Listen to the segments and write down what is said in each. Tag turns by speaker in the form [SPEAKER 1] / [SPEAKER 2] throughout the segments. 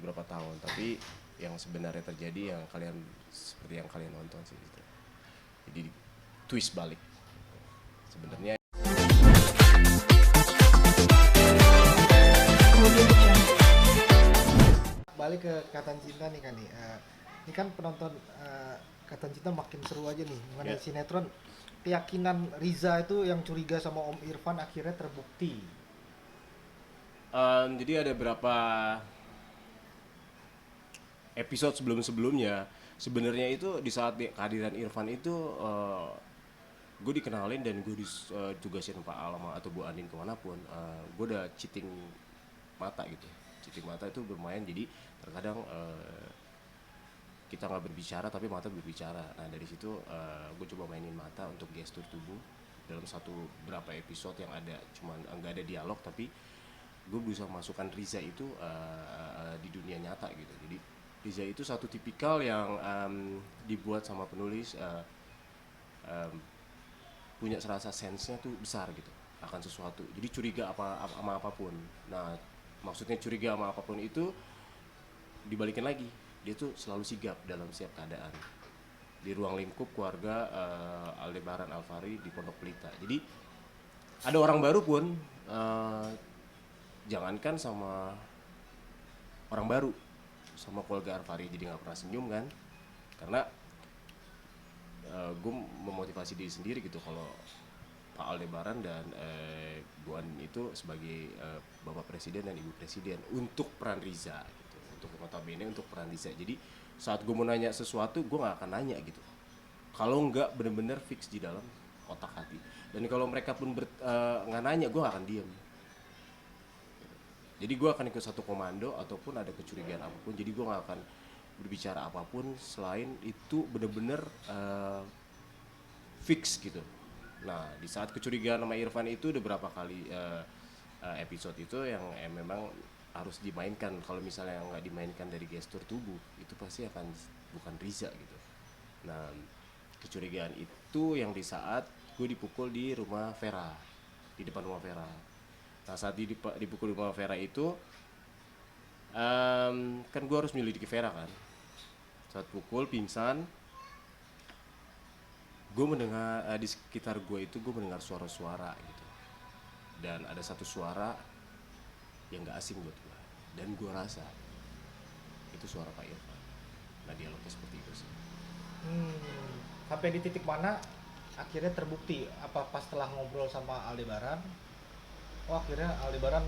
[SPEAKER 1] beberapa tahun, tapi yang sebenarnya terjadi yang kalian seperti yang kalian nonton sih gitu. Jadi twist balik sebenarnya.
[SPEAKER 2] Balik ke Ikatan Cinta nih kan nih. Ini kan penonton Ikatan Cinta makin seru aja nih mengenai
[SPEAKER 1] Ya.
[SPEAKER 2] sinetron. Keyakinan Riza itu yang curiga sama Om Irfan akhirnya terbukti.
[SPEAKER 1] Jadi ada beberapa episode sebelum-sebelumnya sebenarnya itu di saat kehadiran Irfan itu gue dikenalin dan gue ditugasin Pak Alama atau Bu Andin kemanapun, gue udah cheating mata gitu. Cheating mata itu bermain, jadi terkadang kita nggak berbicara tapi mata berbicara. Nah dari situ gue coba mainin mata untuk gestur tubuh dalam berapa episode yang ada cuman nggak ada dialog, tapi gue berusaha masukkan Riza itu di dunia nyata gitu. Jadi Riza itu satu tipikal yang dibuat sama penulis, punya serasa sense-nya tuh besar gitu akan sesuatu. Jadi curiga sama apapun. Nah, maksudnya curiga sama apapun itu dibalikin lagi. Dia tuh selalu sigap dalam setiap keadaan. Di ruang lingkup keluarga Aldebaran Alfari di Pondok Pelita. Jadi ada orang baru pun jangankan sama orang baru, sama keluarga Alfari jadi nggak pernah senyum kan, karena gue memotivasi diri sendiri gitu kalau Pak Aldebaran dan Bu Andin itu sebagai Bapak Presiden dan Ibu Presiden untuk peran Riza gitu, untuk notabene untuk peran Riza. Jadi saat gue mau nanya sesuatu gue nggak akan nanya gitu kalau nggak bener-bener fix di dalam otak hati, dan kalau mereka pun nggak nanya gue nggak akan diem. Jadi gue akan ikut satu komando ataupun ada kecurigaan apapun, jadi gue nggak akan berbicara apapun selain itu bener-bener fix gitu. Nah di saat kecurigaan sama Irfan itu udah berapa kali episode itu yang memang harus dimainkan. Kalau misalnya nggak dimainkan dari gestur tubuh itu pasti akan bukan Riza gitu. Nah kecurigaan itu yang di saat gue dipukul di rumah Vera, di depan rumah Vera. Nah saat dipukul di rumah Vera itu kan gue harus menyelidiki Vera kan. Saat pukul pingsan, gue mendengar di sekitar gue itu gue mendengar suara-suara gitu, dan ada satu suara yang gak asing buat gue dan gue rasa itu suara Pak Irfan. Nah dialognya seperti itu sih.
[SPEAKER 2] Sampai di titik mana akhirnya terbukti? Apa pas setelah ngobrol sama Aldebaran? Oh akhirnya Aldebaran,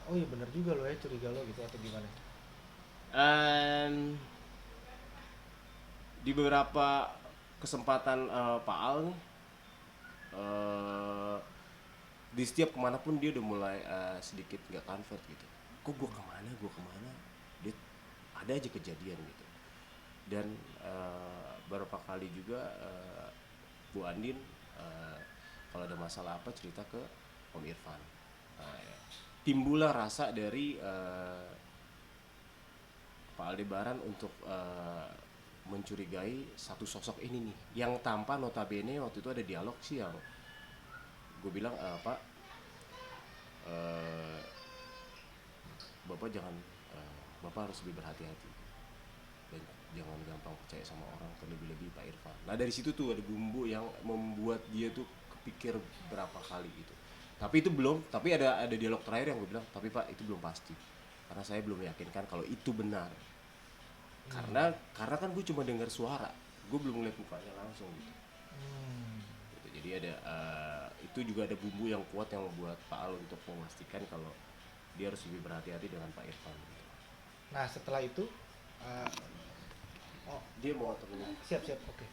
[SPEAKER 2] oh iya bener juga lo ya curiga lo gitu atau gimana?
[SPEAKER 1] Di beberapa kesempatan Pak Al nih, di setiap kemanapun dia udah mulai sedikit nggak convert gitu. Kok gue kemana dia ada aja kejadian gitu. Dan beberapa kali juga Bu Andin kalau ada masalah apa cerita ke Om Irfan. Ya. Timbullah rasa dari Pak Aldebaran untuk mencurigai satu sosok ini nih, yang tanpa notabene waktu itu ada dialog sih yang gue bilang, Pak, Bapak jangan, Bapak harus lebih berhati-hati dan jangan gampang percaya sama orang, terlebih-lebih Pak Irfan. Nah dari situ tuh ada bumbu yang membuat dia tuh kepikir berapa kali gitu. Tapi itu belum, tapi ada dialog terakhir yang gue bilang, tapi Pak itu belum pasti, karena saya belum meyakinkan kalau itu benar. Karena kan gue cuma dengar suara, gue belum ngeliat mukanya langsung gitu. Gitu. Jadi ada itu juga ada bumbu yang kuat yang membuat Pak Al untuk memastikan kalau dia harus lebih berhati-hati dengan Pak Irfan gitu.
[SPEAKER 2] Nah setelah itu,
[SPEAKER 1] Dia mau temennya.
[SPEAKER 2] siap oke.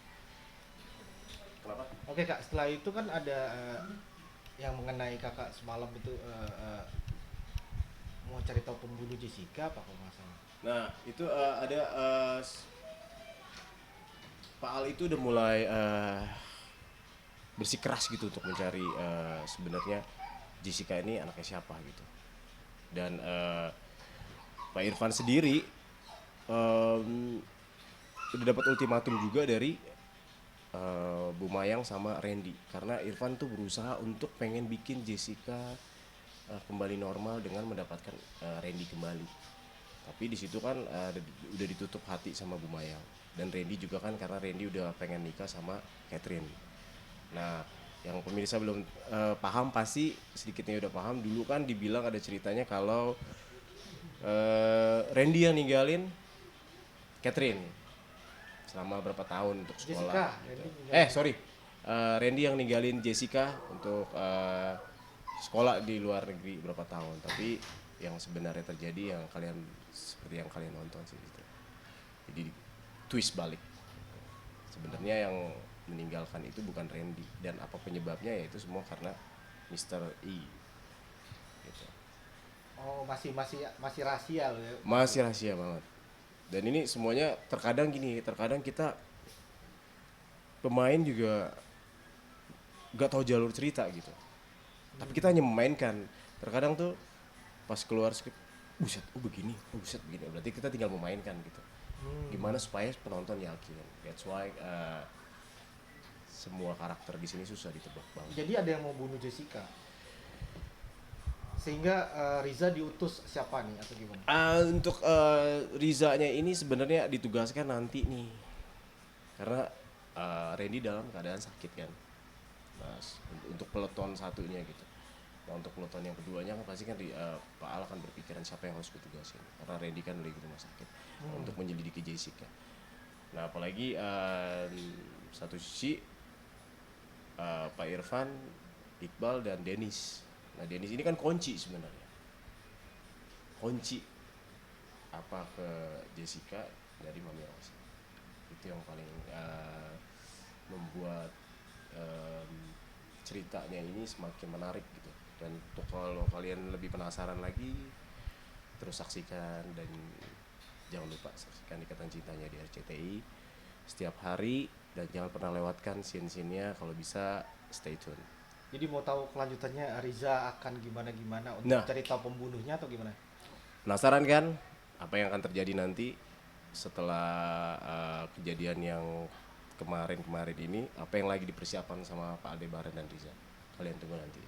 [SPEAKER 1] Kenapa?
[SPEAKER 2] Oke kak, setelah itu kan ada yang mengenai kakak semalam itu mau cari tahu pembunuh Jessica apa kalau nggak salah.
[SPEAKER 1] Nah itu ada Pak Al itu udah mulai bersikeras gitu untuk mencari sebenarnya Jessica ini anaknya siapa gitu. Dan Pak Irfan sendiri udah dapat ultimatum juga dari Bu Mayang sama Randy, karena Irfan tuh berusaha untuk pengen bikin Jessica kembali normal dengan mendapatkan Randy kembali. Tapi di situ kan udah ditutup hati sama Bu Mayang. Dan Randy juga kan, karena Randy udah pengen nikah sama Catherine. Nah, yang pemirsa belum paham pasti sedikitnya udah paham. Dulu kan dibilang ada ceritanya kalau Randy yang ninggalin Catherine selama berapa tahun untuk sekolah.
[SPEAKER 2] Jessica,
[SPEAKER 1] gitu.
[SPEAKER 2] Randy ninggalin.
[SPEAKER 1] Sorry, Randy yang ninggalin Jessica untuk sekolah di luar negeri berapa tahun. Tapi yang sebenarnya terjadi yang kalian seperti yang kalian nonton sih gitu. Jadi twist balik. Sebenarnya yang meninggalkan itu bukan Randy, dan apa penyebabnya ya itu semua karena Mr. E. Gitu.
[SPEAKER 2] Oh, masih rahasia loh ya.
[SPEAKER 1] Masih rahasia banget. Dan ini semuanya terkadang gini, terkadang kita pemain juga gak tahu jalur cerita gitu. Tapi kita hanya memainkan. Terkadang tuh pas keluar skrip, buset, begini, buset begini. Berarti kita tinggal memainkan gitu. Gimana supaya penonton yakin. That's why semua karakter di sini susah ditebak banget.
[SPEAKER 2] Jadi ada yang mau bunuh Jessica. Sehingga Riza diutus siapa nih atau gimana?
[SPEAKER 1] Untuk Rizanya ini sebenarnya ditugaskan nanti nih. Karena Randy dalam keadaan sakit kan. Nah, untuk peloton satunya gitu. Nah, untuk peloton yang keduanya kan pasti kan Pak Al akan berpikiran siapa yang harus kutugasin. Karena Randy kan lagi di rumah sakit untuk menyelidiki Jessica. Nah, apalagi satu sisi Pak Irfan, Iqbal dan Dennis. Nah, Dennis ini kan kunci sebenarnya. Kunci apa ke Jessica dari Mami Rosa. Itu yang paling membuat ceritanya ini semakin menarik gitu. Dan kalau kalian lebih penasaran lagi, terus saksikan dan jangan lupa saksikan Ikatan Cintanya di RCTI setiap hari, dan jangan pernah lewatkan scene-scene-nya, kalau bisa stay tune.
[SPEAKER 2] Jadi mau tahu kelanjutannya Riza akan gimana untuk cari tahu pembunuhnya atau gimana?
[SPEAKER 1] Penasaran kan apa yang akan terjadi nanti setelah kejadian yang kemarin ini, apa yang lagi dipersiapkan sama Pak Aldebaran dan Riza. Kalian tunggu nanti.